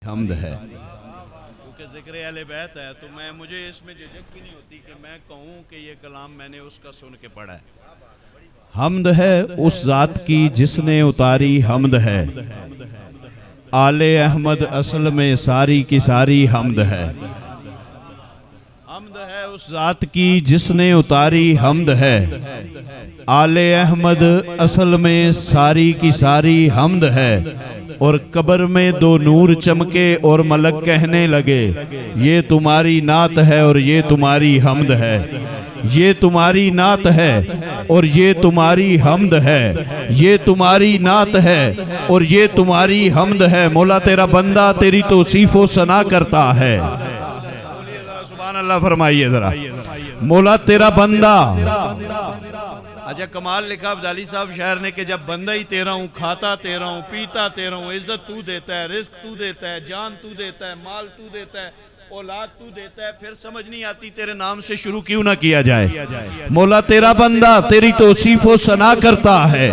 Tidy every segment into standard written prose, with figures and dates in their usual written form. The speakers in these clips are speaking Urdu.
حمد ہے۔ کیونکہ ذکر اہل بیت ہے تو مجھے اس میں جھجک بھی نہیں ہوتی کہ میں کہوں کہ یہ کلام میں نے اس کا سن کے پڑھا ہے۔ حمد ہے اس ذات کی جس نے اتاری حمد ہے، آل احمد اصل میں ساری کی ساری حمد ہے۔ حمد ہے اس ذات کی جس نے اتاری حمد ہے، آل احمد اصل میں ساری کی ساری حمد ہے۔ اور قبر میں دو نور چمکے اور ملک کہنے لگے یہ تمہاری نعت ہے اور یہ تمہاری حمد ہے، یہ تمہاری نعت ہے اور یہ تمہاری حمد ہے، یہ تمہاری نعت ہے اور یہ تمہاری حمد ہے۔ مولا تیرا بندہ تیری توصیف و ثنا کرتا ہے۔ سبحان اللہ فرمائیے ذرا۔ مولا تیرا بندہ، اچھا کمال لکھا عبدالی صاحب شاعر نے کہ جب بندہ ہی تیرا ہوں، کھاتا تیرا ہوں، پیتا تیرا ہوں، عزت تو دیتا ہے، رزق تو دیتا ہے، جان تو دیتا ہے، مال تو دیتا ہے، اولاد تو دیتا ہے، پھر سمجھ نہیں آتی تیرے نام سے شروع کیوں نہ کیا جائے۔ مولا تیرا بندہ تیری توصیف و ثنا کرتا ہے،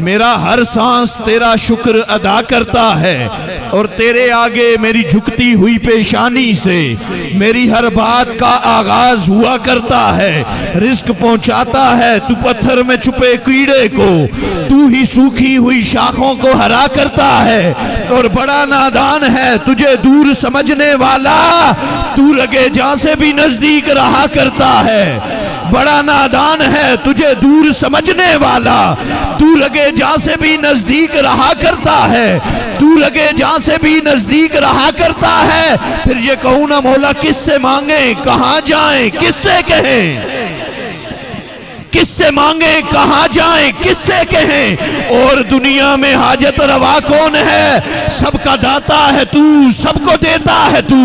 میرا ہر سانس تیرا شکر ادا کرتا ہے، اور تیرے آگے میری جھکتی ہوئی پیشانی سے میری ہر بات کا آغاز ہوا کرتا ہے۔ رزق پہنچاتا ہے تو پتھر میں چھپے کیڑے کو، تو ہی سوکھی ہوئی شاخوں کو ہرا کرتا ہے، اور بڑا نادان ہے تجھے دور سمجھنے والا، تو رگے جاں سے بھی نزدیک رہا کرتا ہے۔ بڑا نادان ہے تجھے دور سمجھنے والا، تو لگے جہاں سے بھی نزدیک رہا کرتا ہے، تو لگے جہاں سے بھی نزدیک رہا کرتا ہے۔ پھر یہ کہوں نا مولا کس سے مانگیں کہاں جائیں کس سے کہیں، کس سے مانگیں کہاں جائیں کس سے کہیں، اور دنیا میں حاجت روا کون ہے، سب کا داتا ہے تو، سب کو دیتا ہے تو،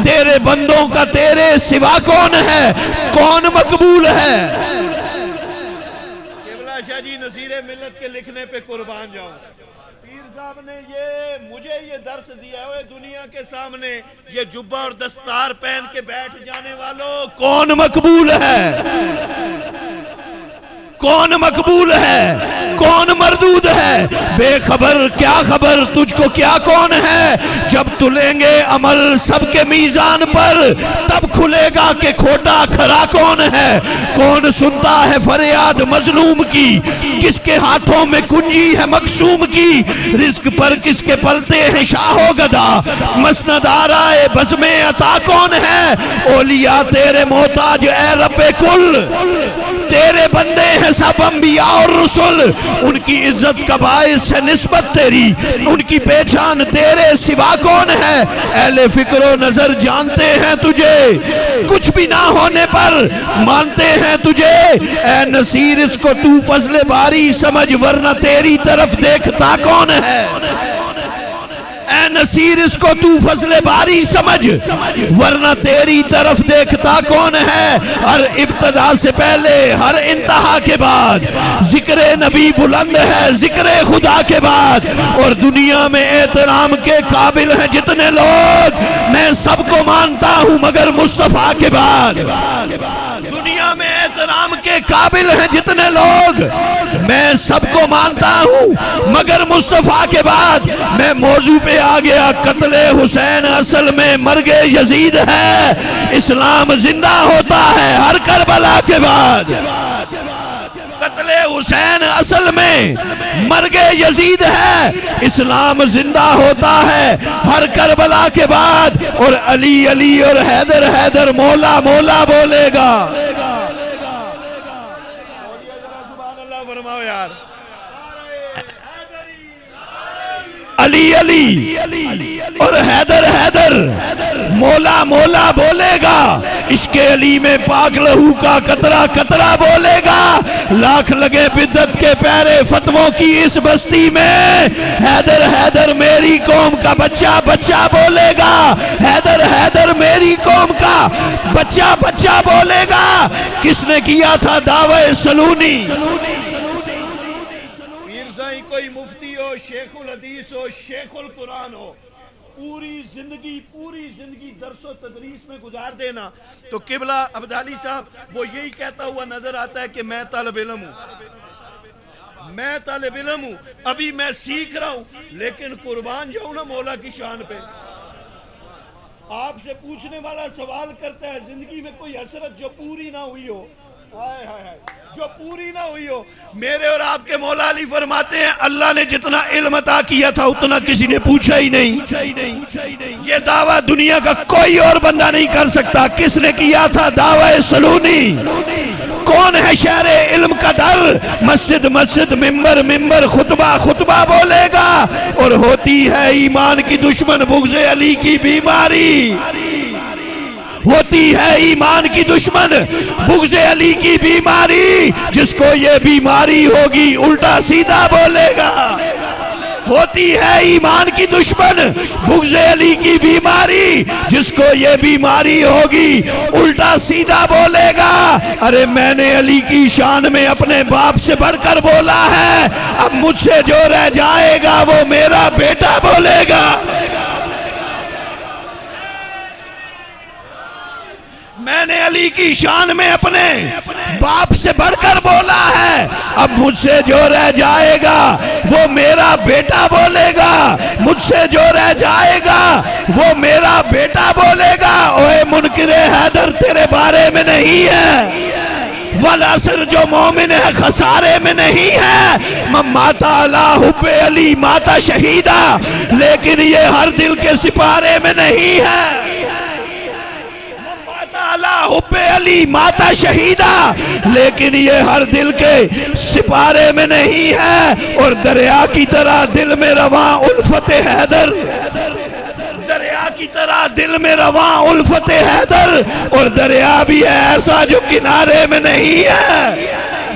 تیرے بندوں کا تیرے سوا کون ہے، کون مقبول ہے۔ قبلہ شاہ جی نصیر ملت کے لکھنے پہ قربان جاؤں، پیر صاحب نے مجھے یہ درس دیا ہے، دنیا کے سامنے یہ جبہ اور دستار پہن کے بیٹھ جانے والوں کون مقبول ہے، کون مقبول ہے، کون مردود ہے، بے خبر کیا خبر تجھ کو کیا کون ہے، جب تلیں گے عمل سب کے میزان پر تب کھلے گا کہ کھوٹا کھرا کون ہے۔ کون سنتا ہے فریاد مظلوم کی، کس کے ہاتھوں میں کنجی ہے مقسوم کی، رزق پر کس کے پلتے ہیں شاہ و گدا، مسند آرائے بزم عطا کون ہے، اولیاء تیرے محتاج اے رب کل، تیرے بندے ہیں سب انبیاء اور رسول، ان کی عزت کا باعث ہے نسبت تیری، ان کی پہچان تیرے سوا کون ہے۔ اہل فکر و نظر جانتے ہیں تجھے، کچھ بھی نہ ہونے پر مانتے ہیں تجھے، اے نصیر اس کو تو فضل باری سمجھ ورنہ تیری طرف دیکھتا کون ہے۔ اے نصیر اس کو تو فضل باری سمجھ ورنہ تیری طرف دیکھتا کون ہے۔ ہر ابتدا سے پہلے ہر انتہا کے بعد ذکر نبی بلند ہے ذکر خدا کے بعد، اور دنیا میں احترام کے قابل ہیں جتنے لوگ میں سب کو مانتا ہوں مگر مصطفیٰ کے بعد۔ دنیا میں احترام کے قابل ہیں جتنے لوگ میں سب کو مانتا ہوں مگر مصطفیٰ کے بعد۔ میں موضوع پہ آ گیا، قتل حسین اصل میں مرگ یزید ہے، اسلام زندہ ہوتا ہے ہر کربلا کے بعد۔ قتل حسین اصل میں مرگ یزید ہے، اسلام زندہ ہوتا ہے ہر کربلا کے بعد، اور علی علی اور حیدر حیدر مولا مولا بولے گا۔ فرماؤ یار، علی علی اور حیدر حیدر مولا مولا بولے گا، عشق علی میں پاک لہو کا قطرہ قطرہ بولے گا، لاکھ لگے بدعت کے پیرے فتووں کی اس بستی میں، حیدر حیدر میری قوم کا بچہ بچہ بولے گا، حیدر حیدر میری قوم کا بچہ بچہ بولے گا۔ کس نے کیا تھا دعوی سلونی؟ کوئی مفتی ہو، شیخ الحدیث ہو، شیخ القرآن ہو، پوری زندگی درس و تدریس میں گزار دینا تو قبلہ عبدالی صاحب وہ یہی کہتا ہوا نظر آتا ہے کہ میں طالب علم ہوں، میں طالب علم ہوں، ابھی میں سیکھ رہا ہوں، لیکن قربان جاؤں نا مولا کی شان پہ۔ آپ سے پوچھنے والا سوال کرتا ہے زندگی میں کوئی حسرت جو پوری نہ ہوئی ہو، ہائے ہائے ہائے، جو پوری نہ ہوئی ہو۔ میرے اور آپ کے مولا علی فرماتے ہیں اللہ نے جتنا علم عطا کیا تھا اتنا کسی نے پوچھا ہی نہیں۔ یہ دعویٰ دنیا کا کوئی اور بندہ نہیں کر سکتا۔ کس نے کیا تھا دعویٰ سلونی؟ کون ہے شہر علم کا در؟ مسجد مسجد، ممبر ممبر، خطبہ خطبہ بولے گا۔ اور ہوتی ہے ایمان کی دشمن بغض علی کی بیماری، ہوتی ہے ایمان کی دشمن بغض علی کی بیماری، جس کو یہ بیماری ہوگی الٹا سیدھا بولے گا۔ ہوتی ہے ایمان کی دشمن بغض علی کی بیماری، جس کو یہ بیماری ہوگی الٹا سیدھا بولے گا۔ ارے میں نے علی کی شان میں اپنے باپ سے بڑھ کر بولا ہے، اب مجھ سے جو رہ جائے گا وہ میرا بیٹا بولے گا۔ میں نے علی کی شان میں اپنے باپ سے بڑھ کر بولا ہے، اب مجھ سے جو رہ جائے گا وہ میرا بیٹا بولے گا، مجھ سے جو رہ جائے گا وہ میرا بیٹا بولے گا۔ اوے منکر حیدر تیرے بارے میں نہیں ہے، والعصر جو مومن ہے خسارے میں نہیں ہے۔ ماتا علی حب علی ماتا شہیدہ، لیکن یہ ہر دل کے سپارے میں نہیں ہے۔ حب علی ماتا شہیدہ، لیکن یہ ہر دل کے سپارے میں نہیں ہے۔ اور دریا کی طرح دل میں رواں الفت حیدر، دریا کی طرح دل میں رواں الفت حیدر، اور دریا بھی ہے ایسا جو کنارے میں نہیں ہے،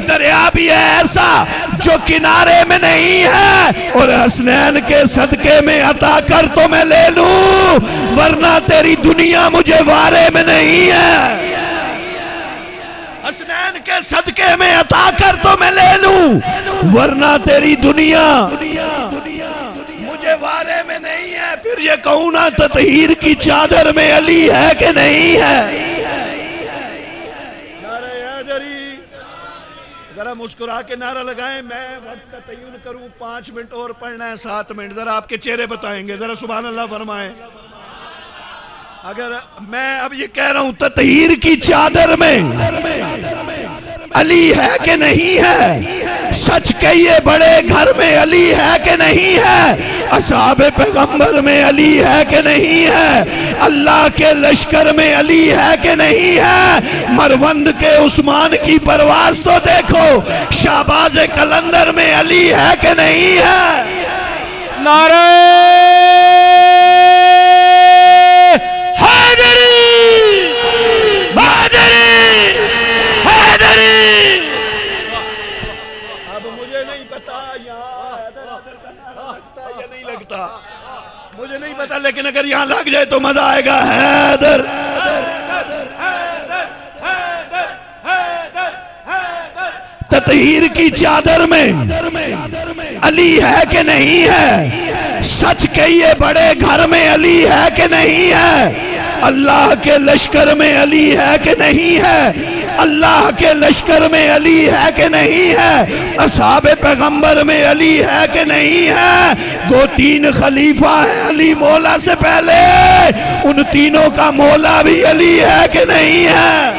دریا بھی ہے ایسا جو کنارے میں نہیں ہے۔ اور حسنین کے صدقے میں عطا کر تو میں لے لوں، ورنہ تیری دنیا مجھے وارے میں نہیں ہے۔ حسنین کے صدقے میں عطا کر تو میں لے لوں، ورنہ تیری دنیا مجھے وارے میں نہیں ہے۔ پھر یہ کہوں نا تطہیر کی چادر میں علی ہے کہ نہیں ہے؟ ذرا مسکرا کے نعرہ لگائیں۔ میں وقت کا تعین کروں، 5 منٹ اور پڑھنا ہے، 7 منٹ، ذرا آپ کے چہرے بتائیں گے، ذرا سبحان اللہ فرمائیں۔ اگر میں اب یہ کہہ رہا ہوں تطہیر کی چادر میں علی ہے کہ نہیں ہے، سچ کہیے بڑے گھر میں علی ہے کہ نہیں ہے، اصحاب پیغمبر میں علی ہے کہ نہیں ہے، اللہ کے لشکر میں علی ہے کہ نہیں ہے، مروند کے عثمان کی پرواز تو دیکھو، شہباز قلندر میں علی ہے کہ نہیں ہے۔ نعرہ اب مجھے نہیں پتا یہاں حیدر کا نعرہ لگتا یا نہیں لگتا، مجھے نہیں پتا، لیکن اگر یہاں لگ جائے تو مزہ آئے گا۔ حیدر تطہیر کی چادر میں علی ہے کہ نہیں ہے، سچ کہیے بڑے گھر میں علی ہے کہ نہیں ہے، اللہ کے لشکر میں علی ہے کہ نہیں ہے، اللہ کے لشکر میں علی ہے کہ نہیں ہے، اصحاب پیغمبر میں علی ہے کہ نہیں ہے۔ گو 3 خلیفہ ہے علی مولا سے پہلے، ان تینوں کا مولا بھی علی ہے کہ نہیں ہے۔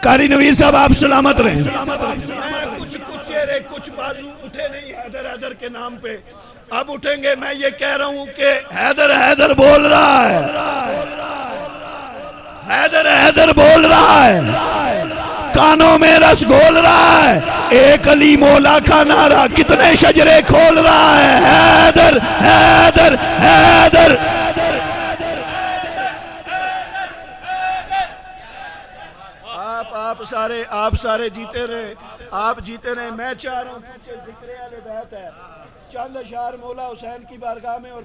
قاری نوید صاحب آپ سلامت رہیں۔ کچھ چہرے کچھ بازو اٹھے نہیں حیدر حیدر کے نام پہ، اب اٹھیں گے۔ میں یہ کہہ رہا ہوں کہ حیدر حیدر بول رہا ہے، حیدر حیدر بول رہا ہے، کانوں میں رس گھول رہا ہے، ایک علی مولا کا نعرہ کتنے شجرے کھول رہا ہے۔ حیدر حیدر حیدر آپ سارے جیتے رہے، آپ جیتے رہے۔ میں چاہ رہا ہوں پیچھے ذکر اہل بیت ہے، چند اشعار مولا حسین کی بارگاہ میں، اور